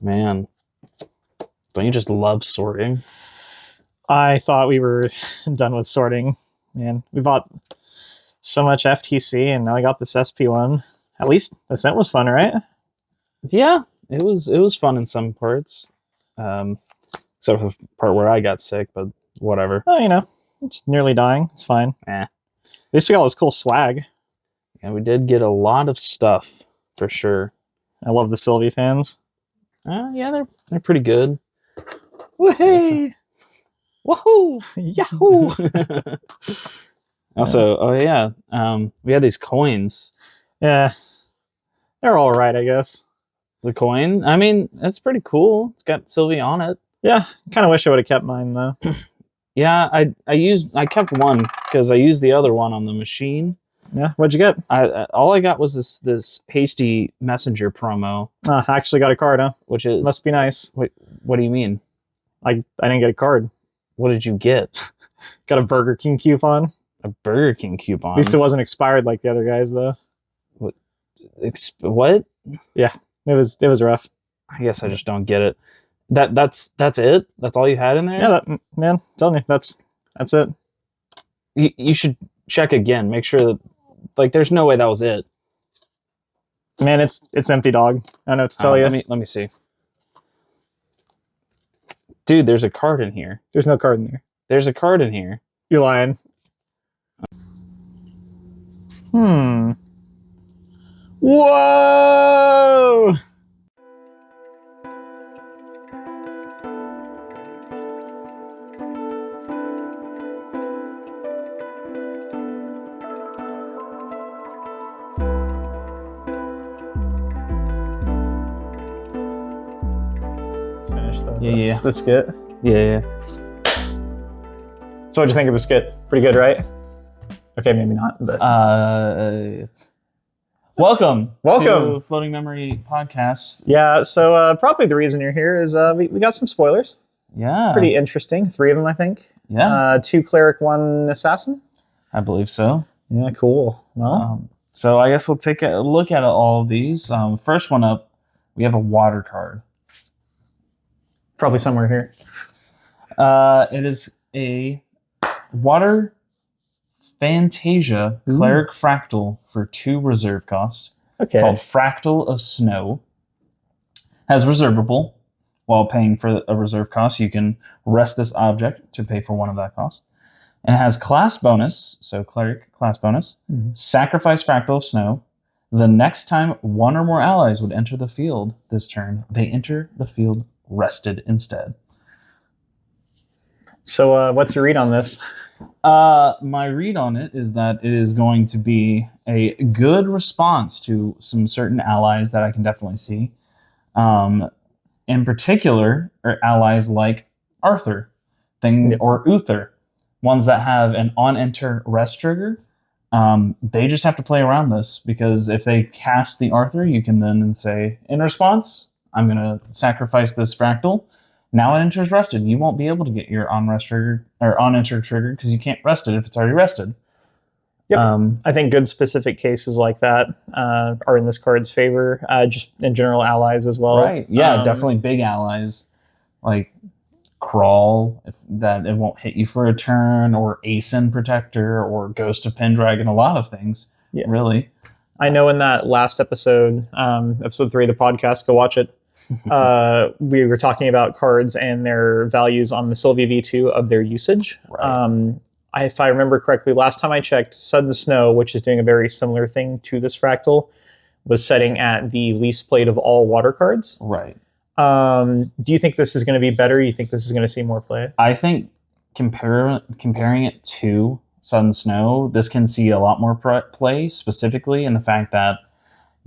Man, don't you just love sorting? I thought we were done with sorting. Man, we bought so much FTC and now I got this SP one. At least the scent was fun, right? Yeah, it was fun in some parts. Except for the part where I got sick, but whatever. Oh, just nearly dying. It's fine. At least we got all this cool swag. Yeah, we did get a lot of stuff for sure. I love the Sylvie fans. Yeah, they're pretty good. Woohoo! Woohoo! Yahoo! Also, we had these coins. Yeah, they're all right, I guess. The coin, I mean, that's pretty cool. It's got Sylvie on it. Yeah, kind of wish I would have kept mine though. Yeah, I kept one because I used the other one on the machine. Yeah, what'd you get? All I got was this hasty messenger promo. I actually got a card, huh? Which is must be nice. Wait, what do you mean? I didn't get a card. What did you get? Got a Burger King coupon. A Burger King coupon. At least it wasn't expired like the other guys, though. What? Yeah, it was rough. I guess I just don't get it. That's it. That's all you had in there. Yeah, man, telling you, that's it. You should check again. Make sure that there's no way that was it. Man, it's empty, dog. I don't know what to tell you. Let me see. Dude, there's a card in here. There's no card in there. There's a card in here. You're lying. Whoa! Finish the skit. Yeah. So what'd you think of the skit? Pretty good, right? Okay, maybe not, but welcome to Floating Memory Podcast. Yeah, so probably the reason you're here is we got some spoilers. Yeah. Pretty interesting. 3 of them, I think. Yeah. 2 cleric, 1 assassin. I believe so. Yeah, cool. Well, so I guess we'll take a look at all of these. First one up, we have a water card. Probably somewhere here. It is a water Fantasia Cleric Fractal for 2 reserve costs. Okay. Called Fractal of Snow. Has reservable. While paying for a reserve cost, you can rest this object to pay for 1 of that cost. And it has class bonus, so Cleric class bonus. Sacrifice Fractal of Snow. The next time 1 or more allies would enter the field this turn, they enter the field rested instead. So what's your read on this? My read on it is that it is going to be a good response to some certain allies that I can definitely see. In particular, are allies like Arthur, or Uther, ones that have an on-enter rest trigger. They just have to play around this, because if they cast the Arthur, you can then say, in response, I'm going to sacrifice this Fractal. Now it enters rested. You won't be able to get your on-rest trigger or on-enter trigger because you can't rest it if it's already rested. Yep. I think good specific cases like that are in this card's favor. Just in general, allies as well. Right. Yeah, definitely big allies like Crawl, that it won't hit you for a turn, or Asen Protector, or Ghost of Pendragon. A lot of things. Yeah. Really. I know in that last episode, episode 3 of the podcast, go watch it. We were talking about cards and their values on the Sylvia V2 of their usage. Right. If I remember correctly, last time I checked, Sudden Snow, which is doing a very similar thing to this Fractal, was setting at the least played of all water cards. Right. Do you think this is going to be better? You think this is going to see more play? I think comparing it to Sudden Snow, this can see a lot more play, specifically in the fact that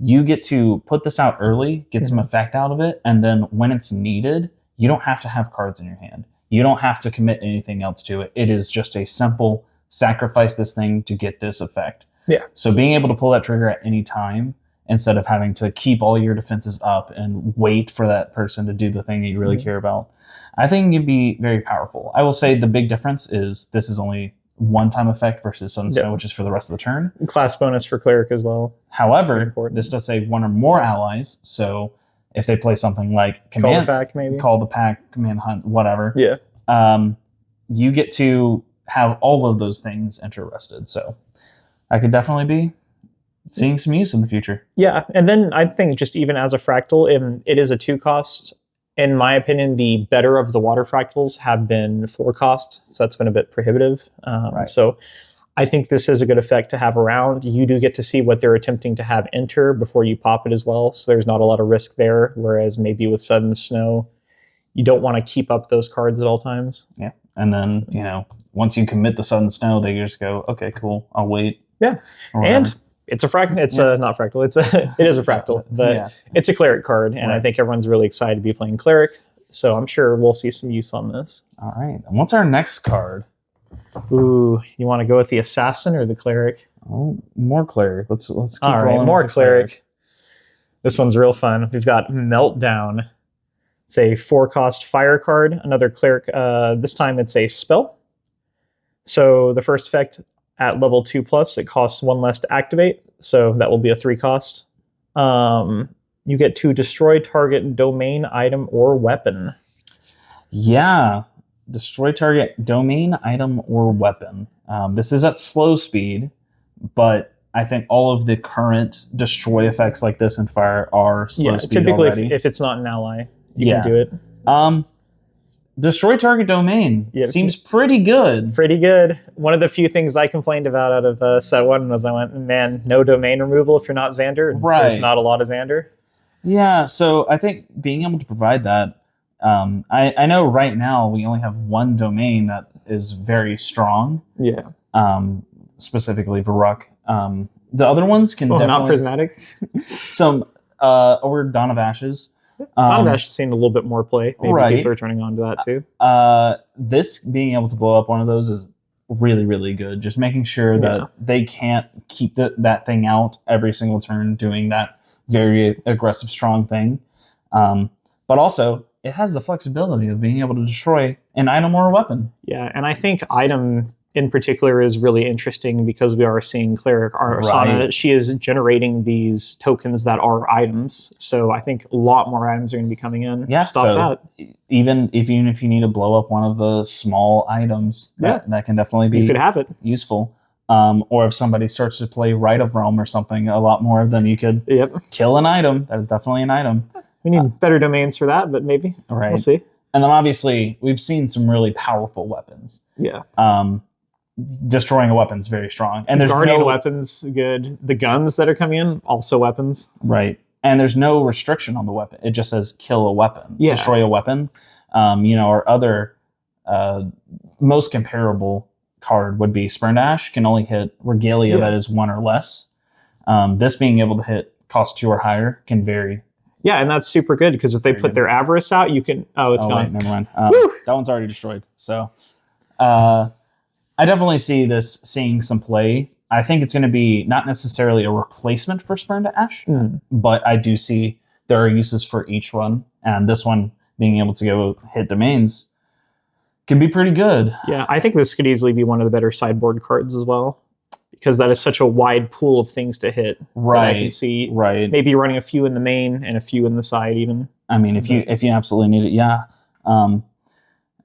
you get to put this out early, get some effect out of it, and then when it's needed, you don't have to have cards in your hand. You don't have to commit anything else to it. It is just a simple sacrifice this thing to get this effect. Yeah. So being able to pull that trigger at any time, instead of having to keep all your defenses up and wait for that person to do the thing that you really care about, I think it can be very powerful. I will say the big difference is this is only one-time effect versus Sudden Yep. Snow, which is for the rest of the turn. Class bonus for cleric as well. However, important. this does say one or more allies. So if they play something like Call command, the pack, maybe. call the pack, command hunt, whatever, Yeah. You get to have all of those things interested. So I could definitely be seeing some use in the future. Yeah, and then I think just even as a fractal, it is a 2-cost. In my opinion, the better of the water fractals have been 4-cost, so that's been a bit prohibitive. Right. So I think this is a good effect to have around. You do get to see what they're attempting to have enter before you pop it as well, so there's not a lot of risk there, whereas maybe with Sudden Snow, you don't want to keep up those cards at all times. Yeah, and then, once you commit the Sudden Snow, they just go, okay, cool, I'll wait. Yeah, and it's a fractal. It's a not fractal. It is a fractal, but it's a cleric card, and I think everyone's really excited to be playing cleric. So I'm sure we'll see some use on this. All right. And what's our next card? Ooh, you want to go with the assassin or the cleric? Oh, more cleric. Let's keep all right, rolling more with the cleric. This one's real fun. We've got Meltdown. It's a 4-cost fire card. Another cleric. This time it's a spell. So the first effect. At level 2+, it costs 1 less to activate, so that will be a 3-cost. You get to destroy target domain, item, or weapon. Yeah, destroy target domain, item, or weapon. This is at slow speed, but I think all of the current destroy effects like this in fire are slow speed typically already. If it's not an ally, you can do it. Destroy target domain seems pretty good. Pretty good. One of the few things I complained about out of set 1 was I went, man, no domain removal if you're not Xander. Right. There's not a lot of Xander. Yeah, so I think being able to provide that, I know right now we only have one domain that is very strong. Yeah. Specifically Varuk. The other ones can definitely... not prismatic. Some, or Dawn of Ashes. Dawn of Ashes seemed a little bit more play. Maybe people are turning on to that too. This being able to blow up one of those is really, really good. Just making sure that they can't keep that thing out every single turn doing that very aggressive, strong thing. But also, it has the flexibility of being able to destroy an item or a weapon. Yeah, and I think item in particular is really interesting because we are seeing Cleric Arsana. She is generating these tokens that are items. So I think a lot more items are going to be coming in. Yeah, so even if you need to blow up one of the small items, that can definitely be you could have it. Useful. Or if somebody starts to play Rite of Realm or something a lot more, then you could kill an item. That is definitely an item. We need better domains for that, but maybe. Right. We'll see. And then obviously, we've seen some really powerful weapons. Yeah. Destroying a weapon is very strong. And there's Guardian weapons, good. The guns that are coming in, also weapons. Right. And there's no restriction on the weapon. It just says kill a weapon. Yeah. Destroy a weapon. Our other most comparable card would be Spurned Ashe, can only hit Regalia that is 1 or less. This being able to hit cost 2 or higher can vary. Yeah, and that's super good because if they put their Avarice out, you can... Oh, it's gone. Wait, never mind. That one's already destroyed. So I definitely see this seeing some play. I think it's going to be not necessarily a replacement for Spurned Ashe, but I do see there are uses for each one. And this one, being able to go hit domains, can be pretty good. Yeah, I think this could easily be one of the better sideboard cards as well, because that is such a wide pool of things to hit. Right. I can see maybe running a few in the main and a few in the side even. I mean, if you absolutely need it, yeah.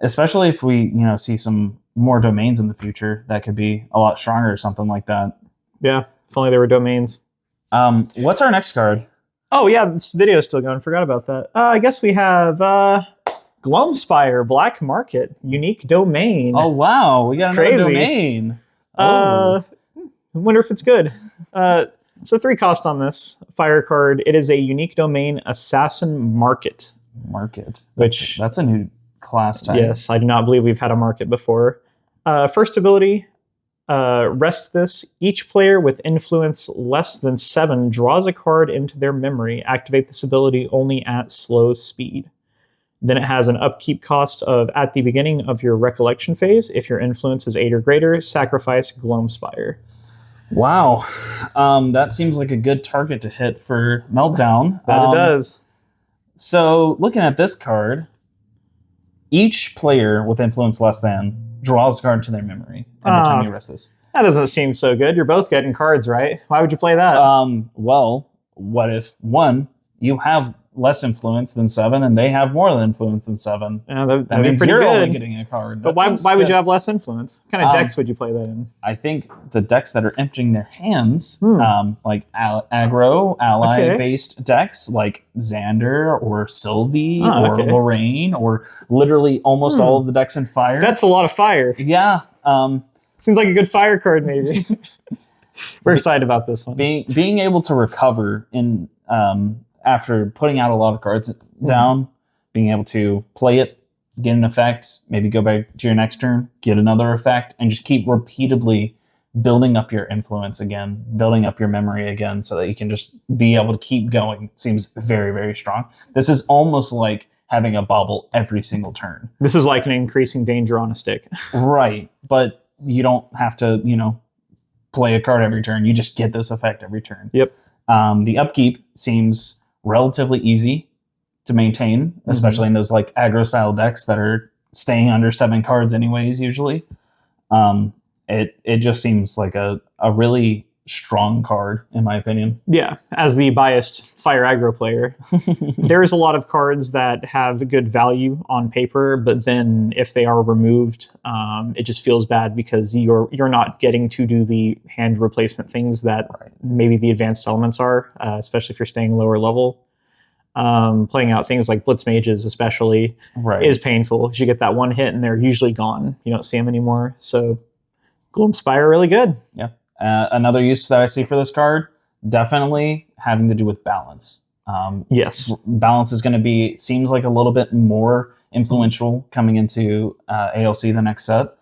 Especially if we see some more domains in the future, that could be a lot stronger or something like that. Yeah, if only there were domains. What's our next card? Oh yeah, this video is still going. Forgot about that. I guess we have Gloamspire, Black Market, unique domain. Oh wow, we got another domain. I wonder if it's good. So 3 cost on this fire card. It is a unique domain, Assassin Market. Which that's a new class type. Yes, I do not believe we've had a market before. First ability, rest this. Each player with influence less than 7 draws a card into their memory. Activate this ability only at slow speed. Then it has an upkeep cost of, at the beginning of your recollection phase, if your influence is 8 or greater, sacrifice Gloamspire. Wow. That seems like a good target to hit for Meltdown. That it does. So, looking at this card, each player with influence less than draws a card to their memory every time you rest this. That doesn't seem so good. You're both getting cards, right? Why would you play that? Well, what if, one, you have less influence than 7, and they have more influence than 7? That means pretty you're good. only getting a card. But why would you have less influence? What kind of decks would you play that in? I think the decks that are emptying their hands, like aggro, ally-based decks, like Xander or Sylvie or Lorraine, or literally almost all of the decks in fire. That's a lot of fire. Yeah. Seems like a good fire card, maybe. We're excited about this one. Being able to recover in after putting out a lot of cards down, being able to play it, get an effect, maybe go back to your next turn, get another effect, and just keep repeatedly building up your influence again, building up your memory again, so that you can just be able to keep going seems very, very strong. This is almost like having a bobble every single turn. This is like an increasing danger on a stick. Right, but you don't have to, play a card every turn. You just get this effect every turn. Yep. The upkeep seems relatively easy to maintain, especially in those like aggro style decks that are staying under 7 cards anyways, usually. It just seems like a really strong card, in my opinion. Yeah, as the biased fire aggro player, there's a lot of cards that have good value on paper, but then if they are removed, it just feels bad because you're not getting to do the hand replacement things that maybe the advanced elements are, especially if you're staying lower level. Playing out things like Blitz Mages especially is painful because you get that one hit and they're usually gone. You don't see them anymore. So Gloomspire really good. Yeah. Another use that I see for this card, definitely having to do with balance. Yes. Balance is going to be, seems like a little bit more influential coming into ALC the next set.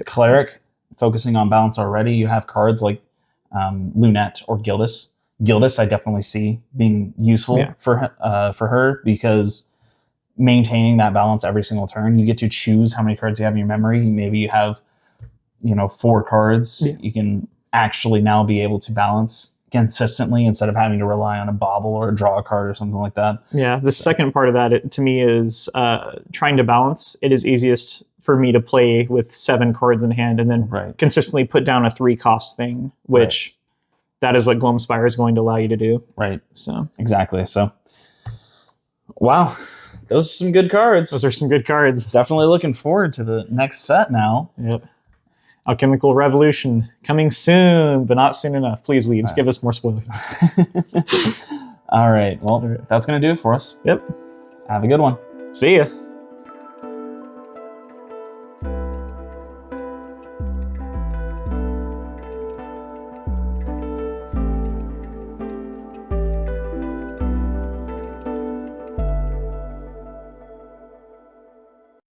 Cleric, focusing on balance already. You have cards like Lunette or Gildas. Gildas, I definitely see being useful for her because maintaining that balance every single turn, you get to choose how many cards you have in your memory. Maybe you have 4 cards. You can actually now be able to balance consistently instead of having to rely on a bobble or a draw card or something like that. Yeah, the second part of that to me is trying to balance. It is easiest for me to play with 7 cards in hand and then consistently put down a 3-cost thing, which that is what Gloomspire is going to allow you to do. Right. So exactly. So wow, those are some good cards. Those are some good cards. Definitely looking forward to the next set now. Yep. Alchemical Revolution coming soon, but not soon enough. Please, Weebs, give us more spoilers. All right. Well, that's going to do it for us. Yep. Have a good one. See ya.